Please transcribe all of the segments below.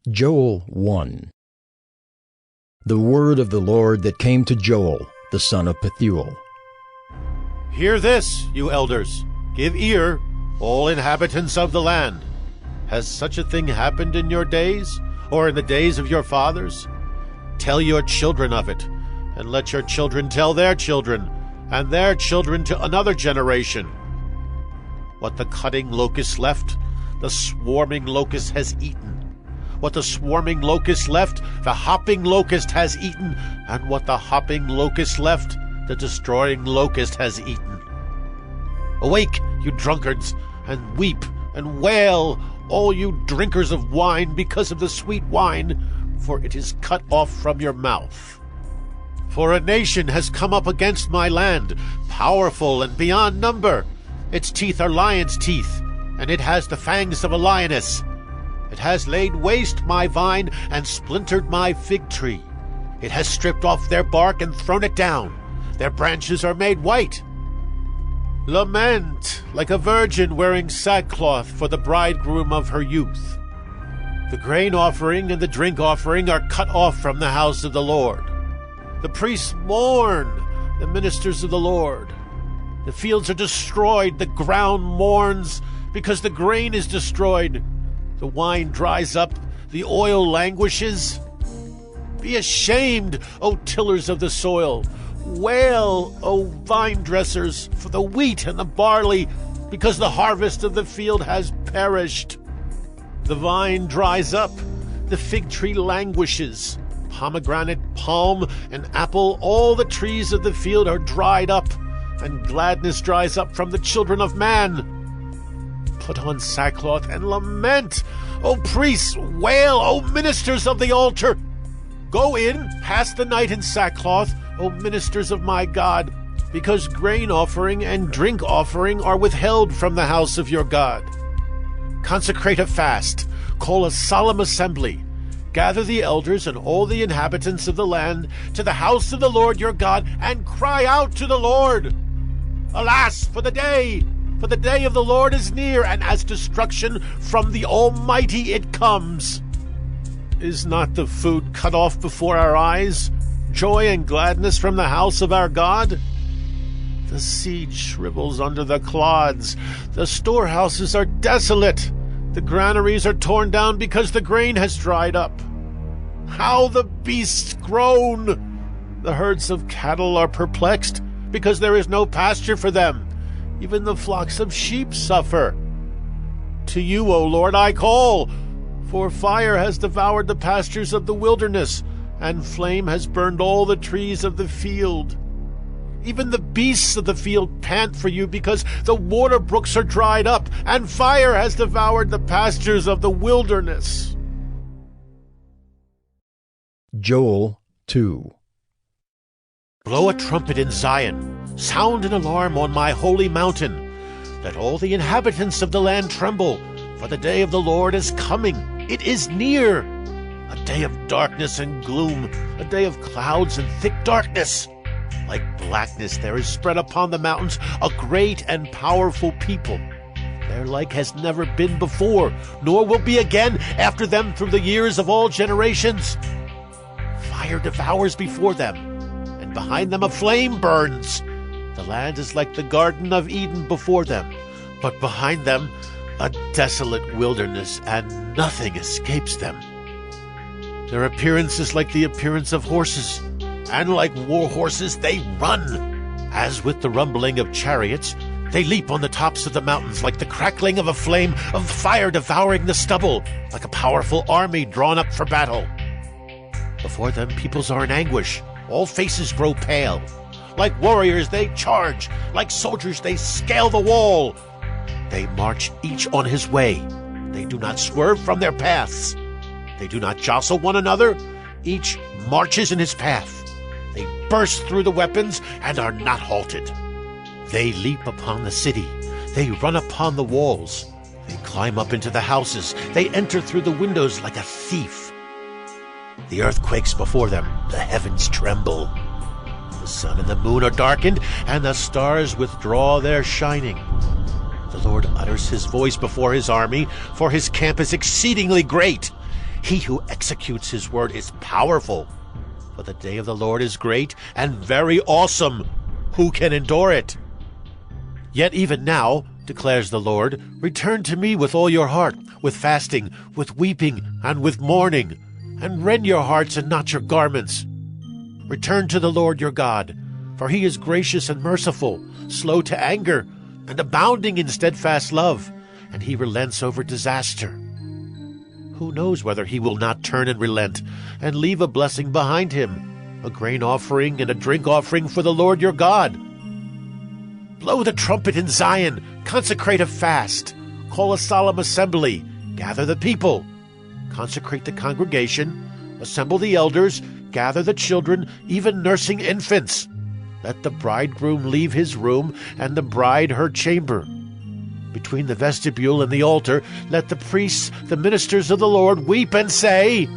Joel 1. The word of the Lord that came to Joel, the son of Pethuel. Hear this, you elders. Give ear, all inhabitants of the land. Has such a thing happened in your days, or in the days of your fathers? Tell your children of it, and let your children tell their children, and their children to another generation. What the cutting locust left, the swarming locust has eaten. What the swarming locust left, the hopping locust has eaten, and what the hopping locust left, the destroying locust has eaten. Awake, you drunkards, and weep and wail, all you drinkers of wine, because of the sweet wine, for it is cut off from your mouth. For a nation has come up against my land, powerful and beyond number. Its teeth are lion's teeth, and it has the fangs of a lioness. It has laid waste my vine and splintered my fig tree. It has stripped off their bark and thrown it down. Their branches are made white. Lament like a virgin wearing sackcloth for the bridegroom of her youth. The grain offering and the drink offering are cut off from the house of the Lord. The priests mourn, the ministers of the Lord. The fields are destroyed, the ground mourns, because the grain is destroyed. The wine dries up, the oil languishes. Be ashamed, O tillers of the soil. Wail, O vine dressers, for the wheat and the barley, because the harvest of the field has perished. The vine dries up, the fig tree languishes. Pomegranate, palm, and apple, all the trees of the field are dried up, and gladness dries up from the children of man. Put on sackcloth and lament, O priests, wail, O ministers of the altar. Go in, pass the night in sackcloth, O ministers of my God, because grain offering and drink offering are withheld from the house of your God. Consecrate a fast, call a solemn assembly. Gather the elders and all the inhabitants of the land to the house of the Lord your God, and cry out to the Lord. Alas, for the day of the Lord is near, and as destruction from the Almighty it comes. Is not the food cut off before our eyes, joy and gladness from the house of our God? The seed shrivels under the clods, the storehouses are desolate, the granaries are torn down because the grain has dried up. How the beasts groan! The herds of cattle are perplexed, because there is no pasture for them. Even the flocks of sheep suffer. To you, O Lord, I call, for fire has devoured the pastures of the wilderness, and flame has burned all the trees of the field. Even the beasts of the field pant for you, because the water brooks are dried up, and fire has devoured the pastures of the wilderness. Joel 2. Blow a trumpet in Zion, sound an alarm on my holy mountain. Let all the inhabitants of the land tremble, for the day of the Lord is coming. It is near. A day of darkness and gloom, a day of clouds and thick darkness. Like blackness there is spread upon the mountains a great and powerful people. Their like has never been before, nor will be again after them through the years of all generations. Fire devours before them, and behind them a flame burns. The land is like the Garden of Eden before them, but behind them a desolate wilderness, and nothing escapes them. Their appearance is like the appearance of horses, and like war horses they run. As with the rumbling of chariots, they leap on the tops of the mountains like the crackling of a flame of fire devouring the stubble, like a powerful army drawn up for battle. Before them peoples are in anguish, all faces grow pale. Like warriors they charge, like soldiers they scale the wall. They march each on his way. They do not swerve from their paths. They do not jostle one another. Each marches in his path. They burst through the weapons and are not halted. They leap upon the city. They run upon the walls. They climb up into the houses. They enter through the windows like a thief. The earth quakes before them. The heavens tremble. The sun and the moon are darkened, and the stars withdraw their shining. The Lord utters his voice before his army, for his camp is exceedingly great. He who executes his word is powerful. For the day of the Lord is great and very awesome. Who can endure it? Yet even now, declares the Lord, return to me with all your heart, with fasting, with weeping, and with mourning, and rend your hearts and not your garments. Return to the Lord your God, for he is gracious and merciful, slow to anger, and abounding in steadfast love, and he relents over disaster. Who knows whether he will not turn and relent, and leave a blessing behind him, a grain offering and a drink offering for the Lord your God? Blow the trumpet in Zion, consecrate a fast, call a solemn assembly, gather the people, consecrate the congregation, assemble the elders, gather the children, even nursing infants. Let the bridegroom leave his room, and the bride her chamber. Between the vestibule and the altar, let the priests, the ministers of the Lord, weep and say,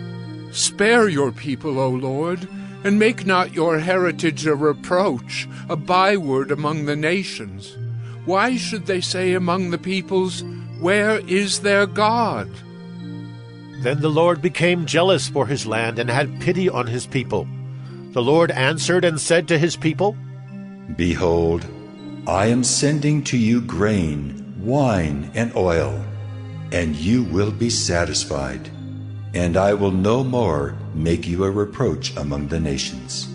Spare your people, O Lord, and make not your heritage a reproach, a byword among the nations. Why should they say among the peoples, Where is their God? Then the Lord became jealous for his land and had pity on his people. The Lord answered and said to his people, Behold, I am sending to you grain, wine, and oil, and you will be satisfied, and I will no more make you a reproach among the nations.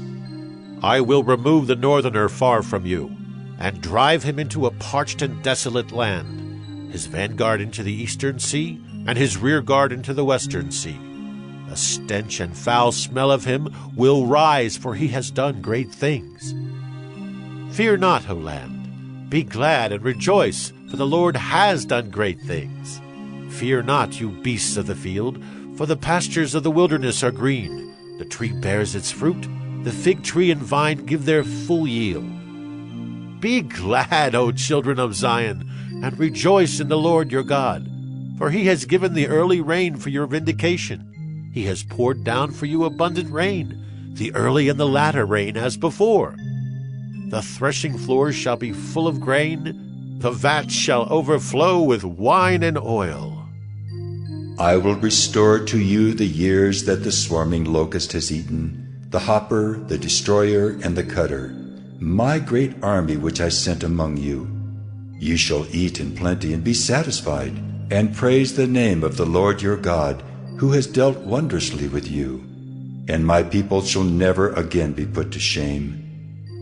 I will remove the northerner far from you, and drive him into a parched and desolate land, his vanguard into the eastern sea, and his rear guard into the western sea. A stench and foul smell of him will rise, for he has done great things. Fear not, O land. Be glad and rejoice, for the Lord has done great things. Fear not, you beasts of the field, for the pastures of the wilderness are green. The tree bears its fruit, the fig tree and vine give their full yield. Be glad, O children of Zion, and rejoice in the Lord your God, for he has given the early rain for your vindication. He has poured down for you abundant rain, the early and the latter rain as before. The threshing floors shall be full of grain, the vats shall overflow with wine and oil. I will restore to you the years that the swarming locust has eaten, the hopper, the destroyer, and the cutter, my great army which I sent among you. You shall eat in plenty and be satisfied, and praise the name of the Lord your God, who has dealt wondrously with you. And my people shall never again be put to shame.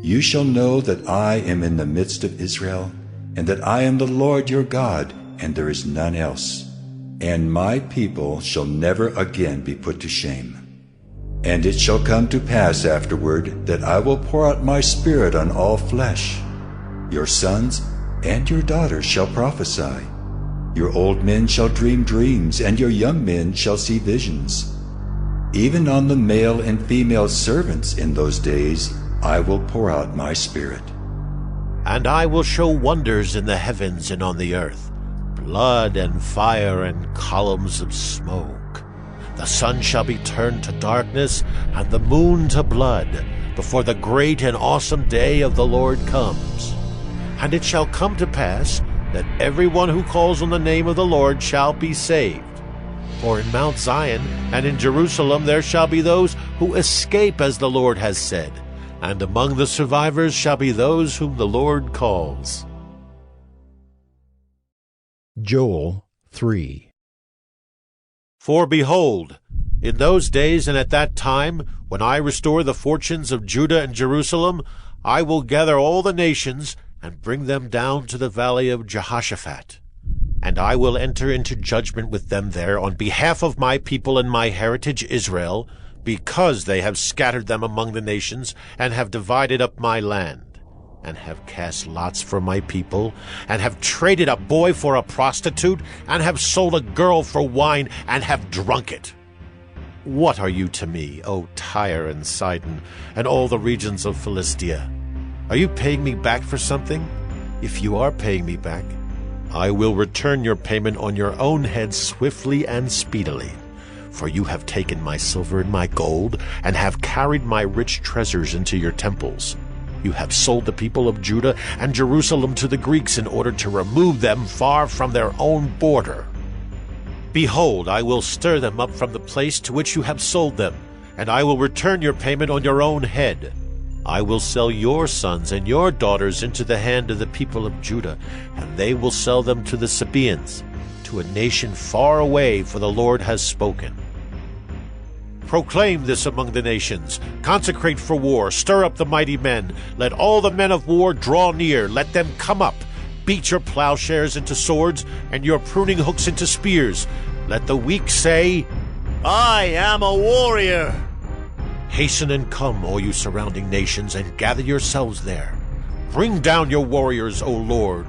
You shall know that I am in the midst of Israel, and that I am the Lord your God, and there is none else. And my people shall never again be put to shame. And it shall come to pass afterward that I will pour out my Spirit on all flesh. Your sons and your daughters shall prophesy. Your old men shall dream dreams, and your young men shall see visions. Even on the male and female servants in those days I will pour out my Spirit. And I will show wonders in the heavens and on the earth, blood and fire and columns of smoke. The sun shall be turned to darkness, and the moon to blood, before the great and awesome day of the Lord comes. And it shall come to pass that everyone who calls on the name of the Lord shall be saved. For in Mount Zion and in Jerusalem there shall be those who escape, as the Lord has said, and among the survivors shall be those whom the Lord calls. Joel 3. For behold, in those days and at that time, when I restore the fortunes of Judah and Jerusalem, I will gather all the nations and bring them down to the valley of Jehoshaphat. And I will enter into judgment with them there on behalf of my people and my heritage Israel, because they have scattered them among the nations, and have divided up my land, and have cast lots for my people, and have traded a boy for a prostitute, and have sold a girl for wine, and have drunk it. What are you to me, O Tyre and Sidon, and all the regions of Philistia? Are you paying me back for something? If you are paying me back, I will return your payment on your own head swiftly and speedily. For you have taken my silver and my gold, and have carried my rich treasures into your temples. You have sold the people of Judah and Jerusalem to the Greeks in order to remove them far from their own border. Behold, I will stir them up from the place to which you have sold them, and I will return your payment on your own head. I will sell your sons and your daughters into the hand of the people of Judah, and they will sell them to the Sabaeans, to a nation far away, for the Lord has spoken. Proclaim this among the nations. Consecrate for war. Stir up the mighty men. Let all the men of war draw near. Let them come up. Beat your plowshares into swords, and your pruning hooks into spears. Let the weak say, I am a warrior. Hasten and come, all you surrounding nations, and gather yourselves there. Bring down your warriors, O Lord.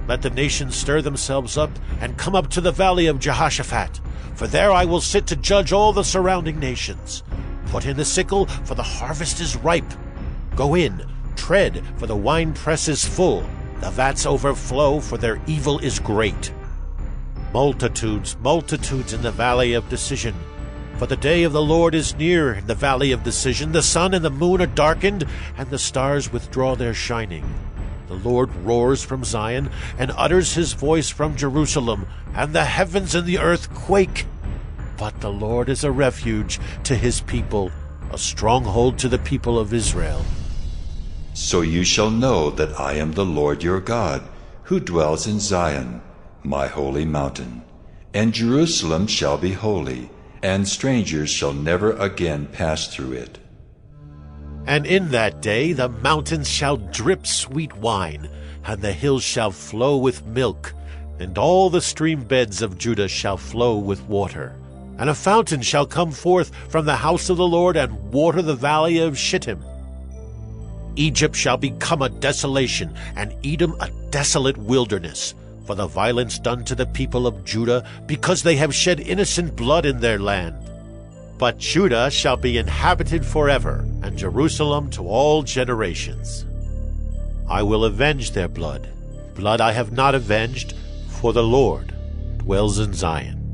Let the nations stir themselves up, and come up to the valley of Jehoshaphat. For there I will sit to judge all the surrounding nations. Put in the sickle, for the harvest is ripe. Go in, tread, for the winepress is full. The vats overflow, for their evil is great. Multitudes, multitudes in the valley of decision. For the day of the Lord is near in the valley of decision. The sun and the moon are darkened, and the stars withdraw their shining. The Lord roars from Zion, and utters his voice from Jerusalem, and the heavens and the earth quake. But the Lord is a refuge to his people, a stronghold to the people of Israel. So you shall know that I am the Lord your God, who dwells in Zion, my holy mountain. And Jerusalem shall be holy, and strangers shall never again pass through it. And in that day the mountains shall drip sweet wine, and the hills shall flow with milk, and all the stream beds of Judah shall flow with water. And a fountain shall come forth from the house of the Lord, and water the valley of Shittim. Egypt shall become a desolation, and Edom a desolate wilderness, for the violence done to the people of Judah, because they have shed innocent blood in their land. But Judah shall be inhabited forever, and Jerusalem to all generations. I will avenge their blood. Blood I have not avenged, for the Lord dwells in Zion.